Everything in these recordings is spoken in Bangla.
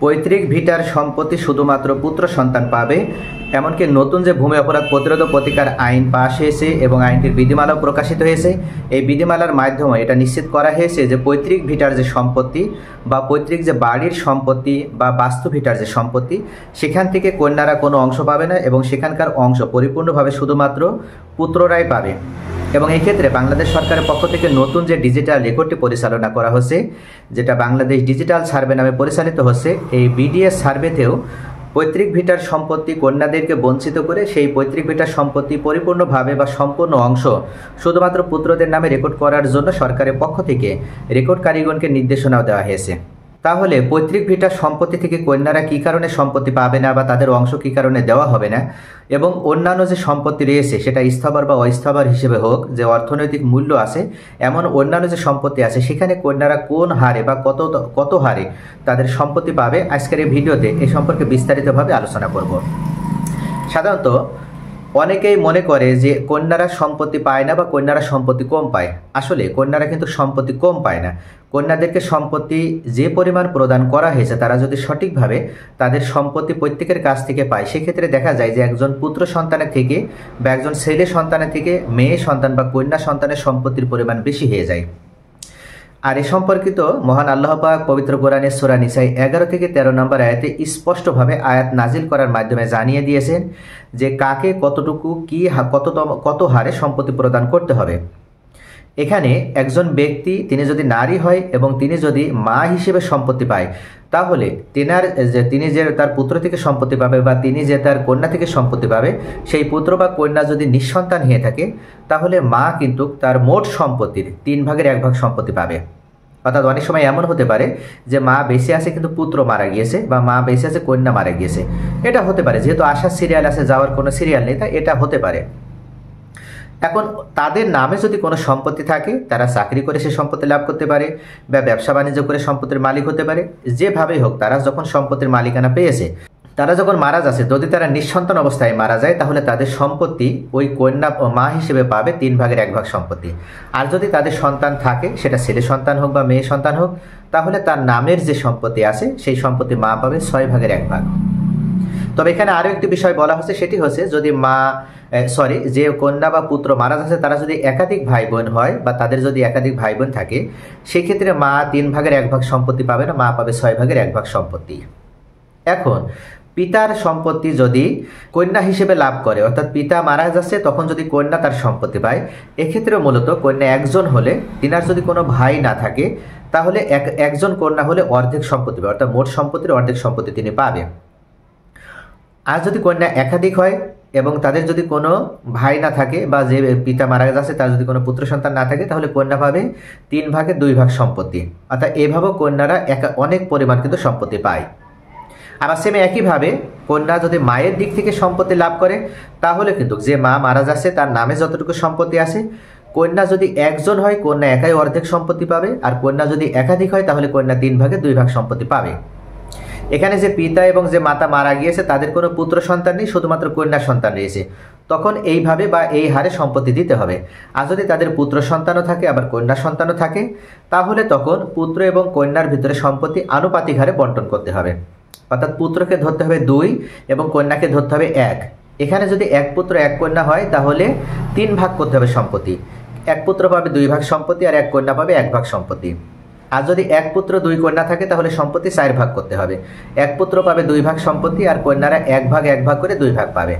পৈতৃক ভিটার সম্পত্তি শুধুমাত্র পুত্র সন্তান পাবে। এমনকি নতুন যে ভূমি অপরাধ প্রতিরোধ প্রতিকার আইন পাশ হয়েছে এবং আইনটির বিধিমালাও প্রকাশিত হয়েছে, এই বিধিমালার মাধ্যমে এটা নিশ্চিত করা হয়েছে যে পৈতৃক ভিটার যে সম্পত্তি বা পৈতৃক যে বাড়ির সম্পত্তি বা বাস্তু ভিটার যে সম্পত্তি, সেখান থেকে কন্যারা কোনো অংশ পাবে না এবং সেখানকার অংশ পরিপূর্ণভাবে শুধুমাত্র পুত্ররাই পাবে। এবং এই ক্ষেত্রে বাংলাদেশ সরকারের পক্ষ থেকে নতুন যে ডিজিটাল রেকর্ডটি পরিচালনা করা হচ্ছে, যেটা বাংলাদেশ ডিজিটাল সার্ভে নামে পরিচালিত হচ্ছে, এই বিডিএস সার্ভেতেও পৈতৃক ভিটার সম্পত্তি কন্যাদেরকে বঞ্চিত করে সেই পৈতৃক ভিটার সম্পত্তি পরিপূর্ণভাবে বা সম্পূর্ণ অংশ শুধুমাত্র পুত্রদের নামে রেকর্ড করার জন্য সরকারের পক্ষ থেকে রেকর্ডকারীগণকে নির্দেশনাও দেওয়া হয়েছে। তাহলে পৈতৃক ভিটার সম্পত্তি থেকে কন্যারা কী কারণে সম্পত্তি পাবে না বা তাদের অংশ কী কারণে দেওয়া হবে না, এবং অন্যান্য যে সম্পত্তি রয়েছে সেটা স্থবর বা অস্থবর হিসেবে হোক, যে অর্থনৈতিক মূল্য আছে এমন অন্যান্য যে সম্পত্তি আছে সেখানে কন্যারা কোন হারে বা কত হারে তাদের সম্পত্তি পাবে, আজকের এই ভিডিওতে এই সম্পর্কে বিস্তারিতভাবে আলোচনা করব। সাধারণত অনেকেই মনে করে যে কন্যারা সম্পত্তি পায় না বা কন্যারা সম্পত্তি কম পায়। আসলে কন্যারা কিন্তু সম্পত্তি কম পায় না। কন্যাদেরকে সম্পত্তি যে পরিমাণ প্রদান করা হয়েছে তারা যদি সঠিকভাবে তাদের সম্পত্তি প্রত্যেকের কাছ থেকে পায়, সেক্ষেত্রে দেখা যায় যে একজন পুত্র সন্তানের থেকে বা একজন ছেলে সন্তানের থেকে মেয়ে সন্তান বা কন্যা সন্তানের সম্পত্তির পরিমাণ বেশি হয়ে যায়। আর এ সম্পর্কিত মহান আল্লাহ পাক পবিত্র কোরআনের সূরা নিসায় 11 থেকে 13 নম্বর আয়াতে স্পষ্টভাবে আয়াত নাজিল করার মাধ্যমে জানিয়ে দিয়েছেন যে কাকে কতটুকু কত হারে সম্পত্তি প্রদান করতে হবে। এখানে একজন ব্যক্তি তিনি যদি নারী হয় এবং তিনি যদি মা হিসেবে সম্পত্তি পায়, তাহলে তিনি যে তার পুত্র থেকে সম্পত্তি পাবে বা তিনি যে তার কন্যা থেকে সম্পত্তি পাবে, সেই পুত্র বা কন্যা যদি নিঃসন্তান হয়ে থাকে তাহলে মা কিন্তু তার মোট সম্পত্তির 3 ভাগের 1 ভাগ সম্পত্তি পাবে। অর্থাৎ অনেক সময় এমন হতে পারে যে মা বেঁচে আছে কিন্তু পুত্র মারা গিয়েছে, বা মা বেঁচে আছে কন্যা মারা গিয়েছে। এটা হতে পারে, যেহেতু আসার সিরিয়াল আছে যাওয়ার কোনো সিরিয়াল নেই, তাই এটা হতে পারে। এখন তাদের নামে যদি কোনো সম্পত্তি থাকে, তারা চাকরি করে সে সম্পত্তি লাভ করতে পারে বা ব্যবসা বাণিজ্য করে সম্পত্তির মালিক হতে পারে। যেভাবেই হোক তারা যখন সম্পত্তির মালিকানা পেয়েছে, তারা যখন মারা যাচ্ছে, যদি তারা নিঃসন্তান অবস্থায় মারা যায় তাহলে তাদের সম্পত্তি ওই কন্যা ও মা হিসেবে পাবে 3 ভাগের 1 ভাগ সম্পত্তি। আর যদি তাদের সন্তান থাকে, সেটা ছেলে সন্তান হোক বা মেয়ে সন্তান হোক, তাহলে তার নামের যে সম্পত্তি আছে সেই সম্পত্তি মা পাবে 6 ভাগের 1 ভাগ। তবে এখানে আরও একটি বিষয় বলা হচ্ছে, সেটি হচ্ছে যদি যে কন্যা বা পুত্র মারা যাচ্ছে তারা যদি একাধিক ভাই বোন হয় বা তাদের যদি একাধিক ভাই বোন থাকে, সেক্ষেত্রে মা 3 ভাগের 1 ভাগ সম্পত্তি পাবে না, মা পাবে 6 ভাগের 1 ভাগ সম্পত্তি। এখন পিতার সম্পত্তি যদি কন্যা হিসেবে লাভ করে, অর্থাৎ পিতা মারা যাচ্ছে তখন যদি কন্যা তার সম্পত্তি পায়, এক্ষেত্রে মূলত কন্যা একজন হলে, তিনার যদি কোনো ভাই না থাকে, তাহলে একজন কন্যা হলে অর্ধেক সম্পত্তি পাবে, অর্থাৎ মোট সম্পত্তির অর্ধেক সম্পত্তি তিনি পাবে। আর যদি কন্যা একাধিক হয় এবং তাদের যদি কোনো ভাই না থাকে বা যে পিতা মারা যাচ্ছে তার যদি কোনো পুত্র সন্তান না থাকে, তাহলে কন্যা পাবে 3 ভাগের 2 ভাগ সম্পত্তি। অর্থাৎ এভাবেও কন্যারা অনেক পরিমাণ কিন্তু সম্পত্তি পায়। আবার সেম একইভাবে কন্যা যদি মায়ের দিক থেকে সম্পত্তি লাভ করে, তাহলে কিন্তু যে মা মারা যাচ্ছে তার নামে যতটুকু সম্পত্তি আছে, কন্যা যদি একজন হয় কন্যা একাই অর্ধেক সম্পত্তি পাবে, আর কন্যা যদি একাধিক হয় তাহলে কন্যা 3 ভাগের 2 ভাগ সম্পত্তি পাবে। এখানে যে পিতা এবং যে মাতা মারা গিয়েছে তাদের কোনো পুত্র সন্তান নেই, শুধুমাত্র কন্যা সন্তান রয়েছে, তখন এইভাবে বা এই হারে সম্পত্তি দিতে হবে। আর যদি তাদের পুত্র সন্তানও থাকে আবার কন্যা সন্তানও থাকে, তাহলে তখন পুত্র এবং কন্যার ভিতরে সম্পত্তি আনুপাতিক হারে বন্টন করতে হবে। অর্থাৎ পুত্রকে ধরতে হবে 2 এবং কন্যাকে ধরতে হবে 1। এখানে যদি 1 পুত্র 1 কন্যা হয় তাহলে 3 ভাগ করতে হবে সম্পত্তি। 1 পুত্র পাবে 2 ভাগ সম্পত্তি আর 1 কন্যা পাবে 1 ভাগ সম্পত্তি। আর যদি 1 পুত্র 2 কন্যা থাকে তাহলে সম্পত্তি 4 ভাগ করতে হবে। 1 পুত্র পাবে 2 ভাগ সম্পত্তি আর কন্যারা 1 ভাগ করে 2 ভাগ পাবে।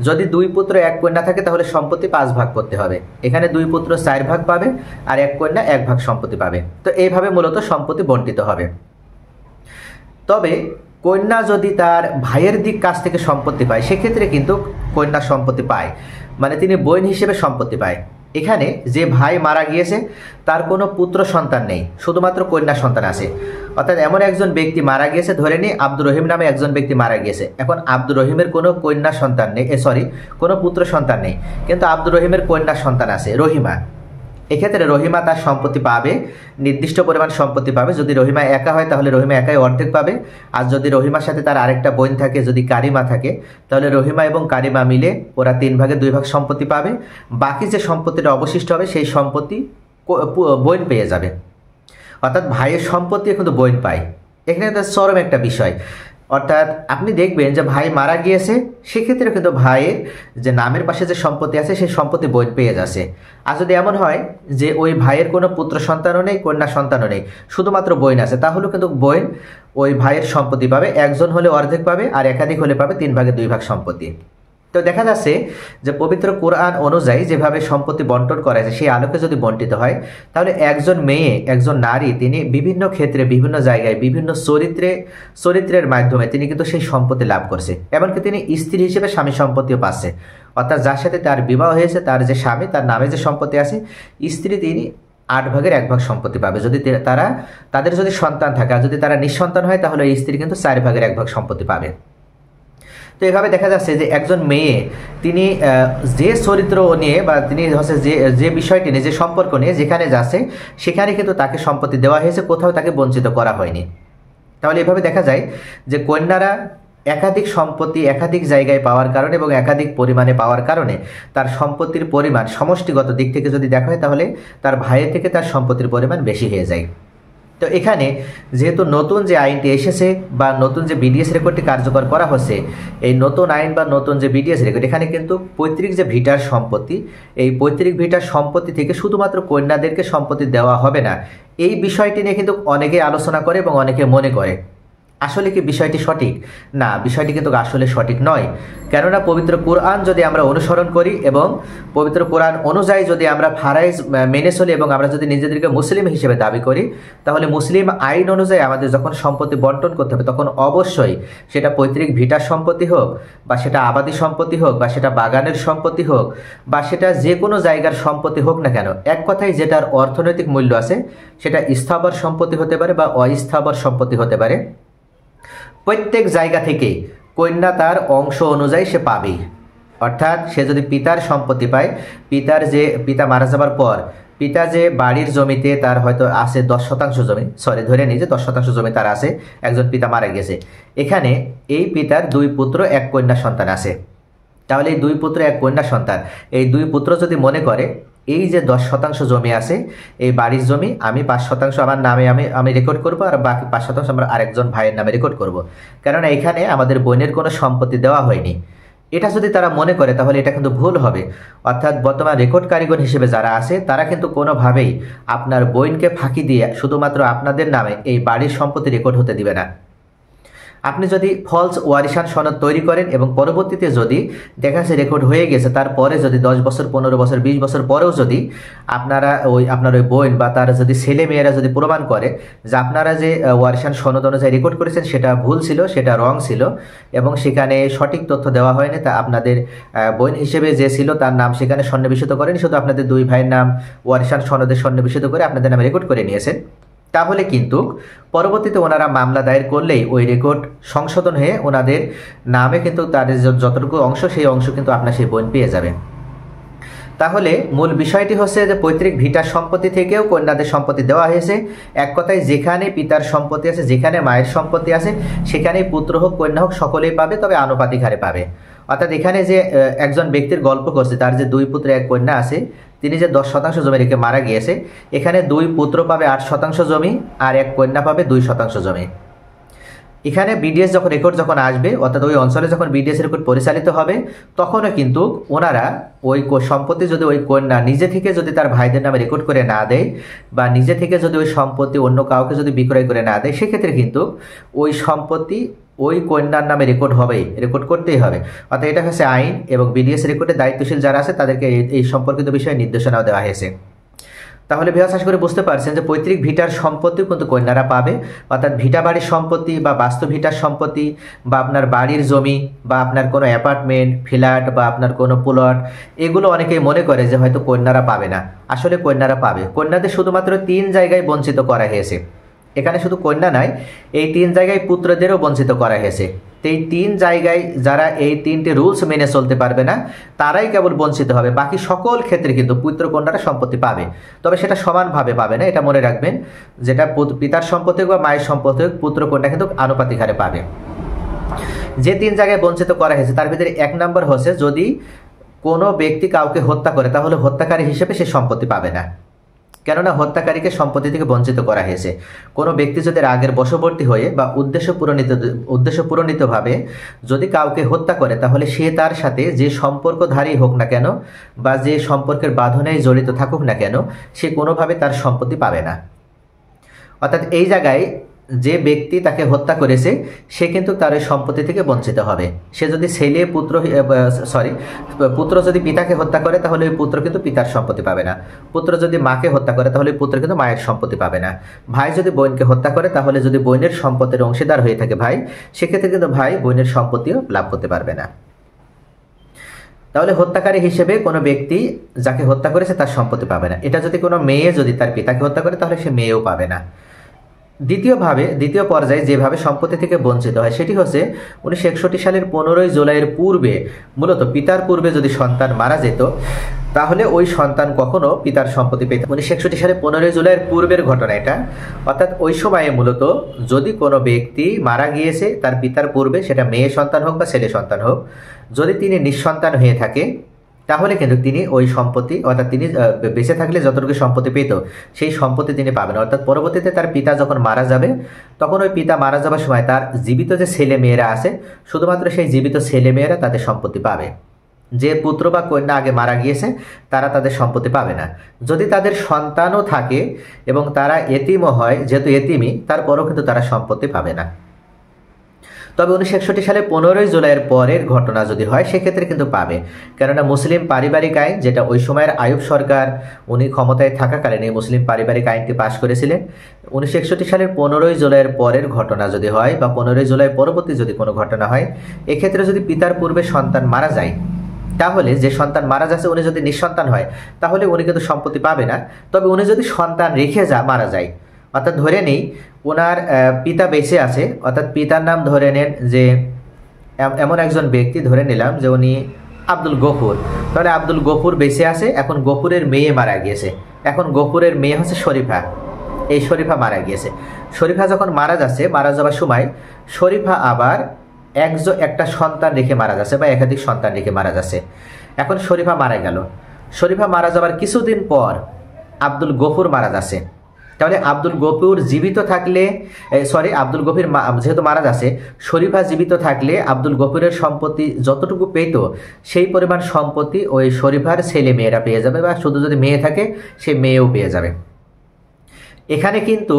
যদি 2 পুত্র 1 কন্যা থাকে তাহলে সম্পত্তি 5 ভাগ করতে হবে। এখানে 2 পুত্র 4 ভাগ পাবে আর 1 কন্যা 1 ভাগ সম্পত্তি পাবে। তো এইভাবে মূলত সম্পত্তি বণ্টিত হবে। তবে কন্যা যদি তার ভাইয়ের দিক কাছ থেকে সম্পত্তি পায়, সেক্ষেত্রে কিন্তু কন্যা সম্পত্তি পায়, মানে তিনি বোন হিসেবে সম্পত্তি পায়। এখানে যে ভাই মারা গিয়েছে তার কোনো পুত্র সন্তান নেই, শুধুমাত্র কন্যা সন্তান আছে। অর্থাৎ এমন একজন ব্যক্তি মারা গিয়েছে, ধরে নিই আব্দুর রহিম নামে একজন ব্যক্তি মারা গিয়েছে। এখন আব্দুর রহিমের কোনো কন্যা সন্তান নেই, কোনো পুত্র সন্তান নেই, কিন্তু আব্দুর রহিমের কন্যা সন্তান আছে রহিমা। এক্ষেত্রে রহিমা তার সম্পত্তি পাবে, নির্দিষ্ট পরিমাণ সম্পত্তি পাবে। যদি রহিমা একা হয় তাহলে রহিমা একাই অর্ধেক পাবে, আর যদি রহিমার সাথে তার আরেকটা বোন থাকে, যদি কারিমা থাকে, তাহলে রহিমা এবং কারিমা মিলে ওরা 3 ভাগের 2 ভাগ সম্পত্তি পাবে। বাকি যে সম্পত্তিটা অবশিষ্ট হবে সেই সম্পত্তি বোন পেয়ে যাবে। অর্থাৎ ভাইয়ের সম্পত্তি কিন্তু বোন পায়। এখানে তো চরম একটা বিষয়। অর্থাৎ আপনি দেখবেন যে ভাই মারা গিয়েছে, সেক্ষেত্রে কিন্তু ভাইয়ের যে নামের পাশে যে সম্পত্তি আছে সেই সম্পত্তি বোন পেয়ে যাচ্ছে। আর যদি এমন হয় যে ওই ভাইয়ের কোনো পুত্র সন্তানও নেই, কন্যা সন্তানও নেই, শুধুমাত্র বোন আছে, তাহলেও কিন্তু বোন ওই ভাইয়ের সম্পত্তি পাবে। একজন হলে অর্ধেক পাবে, আর একাধিক হলে পাবে 3/2 সম্পত্তি। তো দেখা যাচ্ছে যে পবিত্র কোরআন অনুযায়ী যেভাবে সম্পত্তি বন্টন করা হয়েছে সেই আলোকে যদি বন্টিত হয়, তাহলে একজন মেয়ে, একজন নারী, তিনি বিভিন্ন ক্ষেত্রে, বিভিন্ন জায়গায়, বিভিন্ন চরিত্রের মাধ্যমে তিনি কিন্তু সেই সম্পত্তি লাভ করছে। এমনকি তিনি স্ত্রী হিসেবে স্বামী সম্পত্তিও পাচ্ছে। অর্থাৎ যার সাথে তার বিবাহ হয়েছে, তার যে স্বামী, তার নামে যে সম্পত্তি আছে, স্ত্রী তিনি 8/1 সম্পত্তি পাবে। যদি তাদের যদি সন্তান থাকে, আর যদি তারা নিঃসন্তান হয়, তাহলে এই স্ত্রী কিন্তু 4/1 সম্পত্তি পাবে। তো এভাবে দেখা যাচ্ছে যে একজন মেয়ে তিনি যে চরিত্র নিয়ে বা তিনি হচ্ছে যে বিষয়টি নিয়ে, যে সম্পর্ক নিয়ে যেখানে যাচ্ছে, সেখানে কিন্তু তাকে সম্পত্তি দেওয়া হয়েছে, কোথাও তাকে বঞ্চিত করা হয়নি। তাহলে এভাবে দেখা যায় যে কন্যারা একাধিক সম্পত্তি একাধিক জায়গায় পাওয়ার কারণে এবং একাধিক পরিমাণে পাওয়ার কারণে তার সম্পত্তির পরিমাণ সমষ্টিগত দিক থেকে যদি দেখা হয়, তাহলে তার ভাইয়ের থেকে তার সম্পত্তির পরিমাণ বেশি হয়ে যায়। তো এখানে যেহেতু নতুন যে আইনটি এসেছে বা নতুন যে বিডিএস রেকর্ডটি কার্যকর করা হচ্ছে, এই নতুন আইন বা নতুন যে বিডিএস রেকর্ড, এখানে কিন্তু পৈতৃক যে ভিটার সম্পত্তি, এই পৈতৃক ভিটার সম্পত্তি থেকে শুধুমাত্র কন্যাদেরকে সম্পত্তি দেওয়া হবে না, এই বিষয়টি নিয়ে কিন্তু অনেকে আলোচনা করে এবং অনেকে মনে করে। আসলে কি বিষয়টি সঠিক? না, বিষয়টি কিন্তু আসলে সঠিক নয়। কেননা পবিত্র কোরআন যদি আমরা অনুসরণ করি এবং পবিত্র কোরআন অনুযায়ী যদি আমরা ফারাইজ মেনে চলি এবং আমরা যদি নিজেদেরকে মুসলিম হিসেবে দাবি করি, তাহলে মুসলিম আইন অনুযায়ী আমাদের যখন সম্পত্তি বন্টন করতে হবে, তখন অবশ্যই সেটা পৈতৃক ভিটার সম্পত্তি হোক, বা সেটা আবাদি সম্পত্তি হোক, বা সেটা বাগানের সম্পত্তি হোক, বা সেটা যে কোনো জায়গার সম্পত্তি হোক না কেন, এক কথায় যেটার অর্থনৈতিক মূল্য আছে, সেটা স্থাবর সম্পত্তি হতে পারে বা অস্থাবর সম্পত্তি হতে পারে, প্রত্যেক জায়গা থেকে কন্যা তার অংশ অনুযায়ী সে পাবেই। অর্থাৎ সে যদি পিতার সম্পত্তি পায়, পিতা মারা যাবার পর পিতা যে বাড়ির জমিতে তার হয়তো আছে 10% জমি, ধরে নিই যে 10% জমি তার আছে, একজন পিতা মারা গেছে, এখানে এই পিতার 2 পুত্র 1 কন্যা সন্তান আছে। তাহলে এই 2 পুত্র 1 কন্যা সন্তান, এই 2 পুত্র যদি মনে করে এই যে 10% জমি আছে, এই বাড়ির জমি আমি 5% আমার নামে আমি রেকর্ড করব, আর বাকি 5% আমরা আরেকজন ভাইয়ের নামে রেকর্ড করব, কেননা এখানে আমাদের বোনের কোনো সম্পত্তি দেওয়া হয়নি, এটা যদি তারা মনে করে, তাহলে এটা কিন্তু ভুল হবে। অর্থাৎ বর্তমান রেকর্ড কারিগর হিসেবে যারা আছে, তারা কিন্তু কোনোভাবেই আপনার বোনকে ফাঁকি দিয়ে শুধুমাত্র আপনাদের নামে এই বাড়ির সম্পত্তি রেকর্ড হতে দিবে না। আপনি যদি ফলস ওয়ারিশান সনদ তৈরি করেন এবং পরবর্তীতে যদি দেখা যাচ্ছে রেকর্ড হয়ে গেছে, তারপরে যদি 10 বছর, 15 বছর, 20 বছর পরেও যদি আপনার ওই বোন বা তার যদি ছেলে মেয়েরা যদি প্রমাণ করে যে আপনারা যে ওয়ারিশান সনদ অনুযায়ী রেকর্ড করেছেন সেটা ভুল ছিল, সেটা রং ছিল এবং সেখানে সঠিক তথ্য দেওয়া হয়নি, তা আপনাদের বোন হিসেবে যে ছিল তার নাম সেখানে সন্নিবেশিত করেন, শুধু আপনাদের 2 ভাইয়ের নাম ওয়ারিশান সনদে সন্নিবেশিত করে আপনাদের নামে রেকর্ড করে নিয়েছেন, তাহলে কিন্তু পরবর্তীতে ওনারা মামলা দায়ের করলেই ওই রেকর্ড সংশোধন হয়ে ওনাদের নামে কিন্তু তাদের যতটুকু অংশ, সেই অংশ কিন্তু আপনার সেই বোন পেয়ে যাবে। তাহলে মূল বিষয়টি হচ্ছে যে পৈতৃক ভিটার সম্পত্তি থেকেও কন্যাদের সম্পত্তি দেওয়া হয়েছে। এক কথায় যেখানে পিতার সম্পত্তি আছে, যেখানে মায়ের সম্পত্তি আছে, সেখানে পুত্র হোক কন্যা হোক সকলেই পাবে, তবে আনুপাতিক হারে পাবে। অর্থাৎ এখানে যে একজন ব্যক্তির গল্প করছে, তার যে 2 পুত্র 1 কন্যা আছে, তিনি যে 10% জমি রেখে মারা গিয়েছে, এখানে 2 পুত্র পাবে 8% জমি আর 1 কন্যা পাবে 2% জমি। এখানে বিডিএস যখন রেকর্ড যখন আসবে, অর্থাৎ ওই অঞ্চলে যখন বিডিএস রেকর্ড পরিচালিত হবে, তখনও কিন্তু ওনারা ওই সম্পত্তি যদি ওই কন্যা নিজে থেকে যদি তার ভাইদের নামে রেকর্ড করে না দেয়, বা নিজে থেকে যদি ওই সম্পত্তি অন্য কাউকে যদি বিক্রয় করে না দেয়, সেক্ষেত্রে কিন্তু ওই সম্পত্তি ওই কন্যার নামে রেকর্ড হবেই, রেকর্ড করতেই হবে। অর্থাৎ এটা হচ্ছে আইন, এবং বিডিএস রেকর্ডে দায়িত্বশীল যারা আছে তাদেরকে এই সম্পর্কিত বিষয়ে নির্দেশনাও দেওয়া হয়েছে। তাহলে ভিউয়ার্স, আশা করে বুঝতে পারছেন যে পৈতৃক ভিটার সম্পত্তিও কিন্তু কন্যারা পাবে। অর্থাৎ ভিটা বাড়ির সম্পত্তি বা বাস্তু ভিটার সম্পত্তি বা আপনার বাড়ির জমি বা আপনার কোনো অ্যাপার্টমেন্ট, ফ্ল্যাট বা আপনার কোনো প্লট, এগুলো অনেকেই মনে করে যে হয়তো কন্যারা পাবে না। আসলে কন্যারা পাবে। কন্যাদের শুধুমাত্র 3 জায়গায় বঞ্চিত করা হয়েছে। এখানে শুধু কন্যা নয়, এই 3 জায়গায় পুত্রদেরও বঞ্চিত করা হয়েছে। এই 3 জায়গায় যারা এই 3টে রুলস মেনে চলতে পারবে না, তারাই কেবল বঞ্চিত হবে। বাকি সকল ক্ষেত্রে কিন্তু পুত্র কন্যারা সম্পত্তি পাবে, তবে সেটা সমানভাবে পাবে না, এটা মনে রাখবেন। যেটা পিতার সম্পত্তি হোক বা মায়ের সম্পত্তি হোক, পুত্র কন্যা কিন্তু আনুপাতিক হারে পাবে। যে 3 জায়গায় বঞ্চিত করা হয়েছে তার ভিতরে 1 নম্বর হচ্ছে, যদি কোনো ব্যক্তি কাউকে হত্যা করে, তাহলে হত্যাকারী হিসেবে সে সম্পত্তি পাবে না। কেননা হত্যাকারীকে সম্পত্তি থেকে বঞ্চিত করা হয়েছে। কোনো ব্যক্তি যদি রাগের বশবর্তী হয়ে বা উদ্দেশ্য প্রণীতভাবে যদি কাউকে হত্যা করে, তাহলে সে তার সাথে যে সম্পর্কধারী হোক না কেন বা যে সম্পর্কের বাঁধনেই জড়িত থাকুক না কেন, সে কোনোভাবে তার সম্পত্তি পাবে না। অর্থাৎ এই জায়গায় যে ব্যক্তি তাকে হত্যা করেছে সে কিন্তু তার ওই সম্পত্তি থেকে বঞ্চিত হবে। সে যদি পুত্র যদি পিতাকে হত্যা করে তাহলে ওই পুত্র কিন্তু পিতার সম্পত্তি পাবে না। পুত্র যদি মাকে হত্যা করে তাহলে ওই পুত্র কিন্তু মায়ের সম্পত্তি পাবে না। ভাই যদি বোনকে হত্যা করে তাহলে যদি বোনের সম্পত্তির অংশীদার হয়ে থাকে ভাই, সেক্ষেত্রে কিন্তু ভাই বোনের সম্পত্তিও লাভ করতে পারবে না। তাহলে হত্যাকারী হিসেবে কোনো ব্যক্তি যাকে হত্যা করেছে তার সম্পত্তি পাবে না। এটা যদি কোনো মেয়ে যদি তার পিতাকে হত্যা করে তাহলে সে মেয়েও পাবে না। দ্বিতীয় পর্যায়ে যেভাবে সম্পত্তি থেকে বঞ্চিত হয় সেটি হচ্ছে 1961 সালের 15 জুলাইয়ের পূর্বে, মূলত পিতার পূর্বে যদি সন্তান মারা যেত তাহলে ওই সন্তান কখনো পিতার সম্পত্তি পেত। 1961 সালে 15 জুলাইয়ের পূর্বের ঘটনা এটা। অর্থাৎ ওই সময়ে মূলত যদি কোনো ব্যক্তি মারা গিয়েছে তার পিতার পূর্বে, সেটা মেয়ে সন্তান হোক বা ছেলে সন্তান হোক, যদি তিনি নিঃসন্তান হয়ে থাকে তাহলে কিন্তু তিনি ওই সম্পত্তি, অর্থাৎ তিনি বেঁচে থাকলে যতটুকু সম্পত্তি পেত সেই সম্পত্তি তিনি পাবেন। অর্থাৎ পরবর্তীতে তার পিতা যখন মারা যাবে তখন ওই পিতা মারা যাবার সময় তার জীবিত যে ছেলে মেয়েরা আছে শুধুমাত্র সেই জীবিত ছেলে মেয়েরা তাদের সম্পত্তি পাবে। যে পুত্র বা কন্যা আগে মারা গিয়েছে তারা তাদের সম্পত্তি পাবে না। যদি তাদের সন্তানও থাকে এবং তারা এতিমও হয়, যেহেতু এতিমই, তারপরও কিন্তু তারা সম্পত্তি পাবে না। তবে 1961 সালে 15 জুলাইয়ের পরের ঘটনা যদি হয় সেক্ষেত্রে কিন্তু পাবে। কেননা মুসলিম পারিবারিক আইন, যেটা ওই সময়ের আইয়ুব সরকার উনি ক্ষমতায় থাকাকালীন এই মুসলিম পারিবারিক আইনটি পাশ করেছিলেন। 1961 সালের 15 জুলাইয়ের পরের ঘটনা যদি হয় বা 15 জুলাই পরবর্তী যদি কোনো ঘটনা হয়, এক্ষেত্রে যদি পিতার পূর্বে সন্তান মারা যায় তাহলে যে সন্তান মারা যাচ্ছে উনি যদি নিঃসন্তান হয় তাহলে উনি কিন্তু সম্পত্তি পাবে না। তবে উনি যদি সন্তান রেখে মারা যায়, অর্থাৎ ধরে নেই ওনার পিতা বেঁচে আছে, অর্থাৎ পিতার নাম ধরে নেন যে এমন একজন ব্যক্তি, ধরে নিলাম যে উনি আব্দুল গফুর, তাহলে আব্দুল গফুর বেঁচে আছে, এখন গফুরের মেয়ে মারা গিয়েছে, এখন গফুরের মেয়ে হচ্ছে শরীফা, এই শরীফা মারা গিয়েছে। শরীফা যখন মারা যাচ্ছে, মারা যাওয়ার সময় শরীফা আবার একটা সন্তান রেখে মারা যাচ্ছে বা একাধিক সন্তান রেখে মারা যাচ্ছে। এখন শরীফা মারা গেল, শরীফা মারা যাওয়ার কিছুদিন পর আব্দুল গফুর মারা যাচ্ছে। তাহলে আব্দুল গফুর জীবিত থাকলে, আব্দুল গফুর যেহেতু মারা যাচ্ছে, শরীফা জীবিত থাকলে আব্দুল গফুরের সম্পত্তি যতটুকু পেত সেই পরিমাণ সম্পত্তি ওই শরীফার ছেলে মেয়েরা পেয়ে যাবে, বা শুধু যদি মেয়ে থাকে সে মেয়েও পেয়ে যাবে। এখানে কিন্তু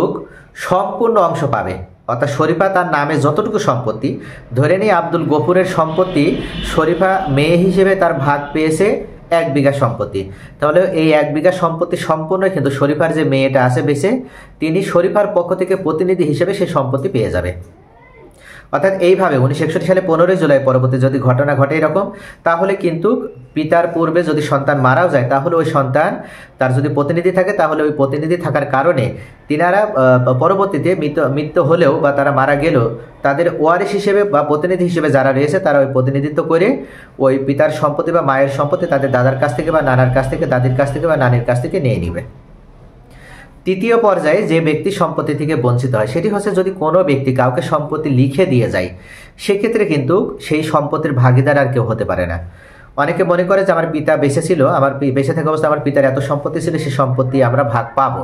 সম্পূর্ণ অংশ পাবে, অর্থাৎ শরীফা তার নামে যতটুকু সম্পত্তি, ধরে নিই আব্দুল গফুরের সম্পত্তি শরীফা মেয়ে হিসেবে তার ভাগ পেয়েছে 1 বিঘা সম্পত্তি, তাহলে এই 1 বিঘা সম্পত্তি সম্পূর্ণ কিন্তু শরীফার যে মেয়েটা আছে বেঁচে, তিনি শরীফার পক্ষ থেকে প্রতিনিধি হিসেবে সেই সম্পত্তি পেয়ে যাবে। অর্থাৎ এইভাবে 1961 সালে 15 জুলাই পরবর্তী যদি ঘটনা ঘটে এরকম, তাহলে কিন্তু পিতার পূর্বে যদি সন্তান মারাও যায় তাহলে ওই সন্তান তার যদি প্রতিনিধি থাকে তাহলে ওই প্রতিনিধি থাকার কারণে তিনারা পরবর্তীতে মৃত্যু হলেও বা তারা মারা গেলেও তাদের ওয়ারিশ হিসেবে বা প্রতিনিধি হিসেবে যারা রয়েছে তারা ওই প্রতিনিধিত্ব করে ওই পিতার সম্পত্তি বা মায়ের সম্পত্তি তাদের দাদার কাছ থেকে বা নানার কাছ থেকে, দাদির কাছ থেকে বা নানির কাছ থেকে নিয়ে নিবে। তৃতীয় পর্যায়ে যে ব্যক্তি সম্পত্তি থেকে বঞ্চিত হয় সেটি হচ্ছে যদি কোনো ব্যক্তি কাউকে সম্পত্তি লিখে দিয়ে যায়, সেক্ষেত্রে কিন্তু সেই সম্পত্তির ভাগিদার আর কেউ হতে পারে না। অনেকে মনে করে যে আমার পিতা বেঁচে ছিল, আমার বেঁচে থাকা অবস্থায় আমার পিতার এত সম্পত্তি ছিল, সেই সম্পত্তি আমরা ভাগ পাবো।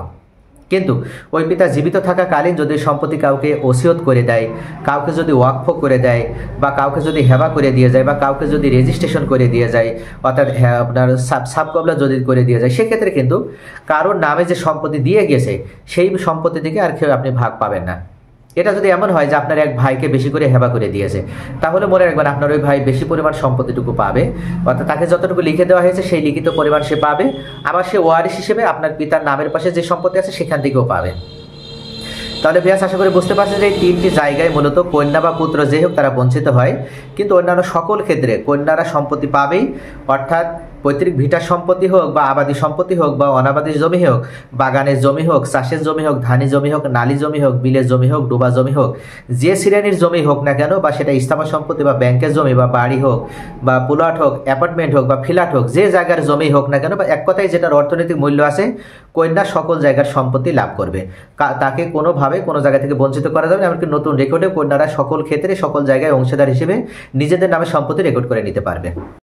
কিন্তু ওই পিতা জীবিত থাকাকালীন যদি সম্পত্তি কাউকে ওসিয়ত করে দেয়, কাউকে যদি ওয়াকফ করে দেয়, বা কাউকে যদি হেবা করে দিয়ে যায়, বা কাউকে যদি রেজিস্ট্রেশন করে দিয়ে যায়, অর্থাৎ আপনার সাবকবলা যদি করে দিয়ে যায়, সেক্ষেত্রে কিন্তু কারোর নামে যে সম্পত্তি দিয়ে গেছে সেই সম্পত্তি থেকে আর কেউ আপনি ভাগ পাবেন না। এটা যদি এমন হয় যে আপনার এক ভাইকে বেশি করে হেবা করে দিয়েছে, তাহলে মনে রাখবেন আপনার ওই ভাই বেশি পরিমাণ সম্পত্তিটুকু পাবে, অর্থাৎ তাকে যতটুকু লিখে দেওয়া হয়েছে সেই লিখিত পরিমাণ সে পাবে, আবার সে ওয়ারিশ হিসেবে আপনার পিতার নামের পাশে যে সম্পত্তি আছে সেখান থেকেও পাবে। তাহলে ভিউয়ার্স, আশা করি বুঝতে পারছেন যে এই 3টি জায়গায় মূলত কন্যা বা পুত্র যে হোক তারা বঞ্চিত হয়, কিন্তু অন্যান্য সকল ক্ষেত্রে কন্যারা সম্পত্তি পাবেই। অর্থাৎ পৈতৃক ভিটার সম্পত্তি হোক বা আবাদী সম্পত্তি হোক বা অনাবাদী জমি হোক, বাগানের জমি হোক, চাষের জমি হোক, ধানি জমি হোক, নালী জমি হোক, বিলের জমি হোক, ডোবা জমি হোক, যে শ্রেণীর জমি হোক না কেন, বা সেটা ইস্তামা সম্পত্তি বা ব্যাংকের জমি বা বাড়ি হোক বা প্লট হোক, অ্যাপার্টমেন্ট হোক বা ফ্ল্যাট হোক, যে জায়গার জমি হোক না কেন, বা এক কথায় যেটার অর্থনৈতিক মূল্য আছে, কন্যা সকল জায়গার সম্পত্তি লাভ করবে। তাকে কোনোভাবে কোনো জায়গা থেকে বঞ্চিত করা যাবে না। এমনকি নতুন রেকর্ডে কন্যারা সকল ক্ষেত্রে সকল জায়গায় অংশীদার হিসেবে নিজেদের নামে সম্পত্তি রেকর্ড করে নিতে পারবে।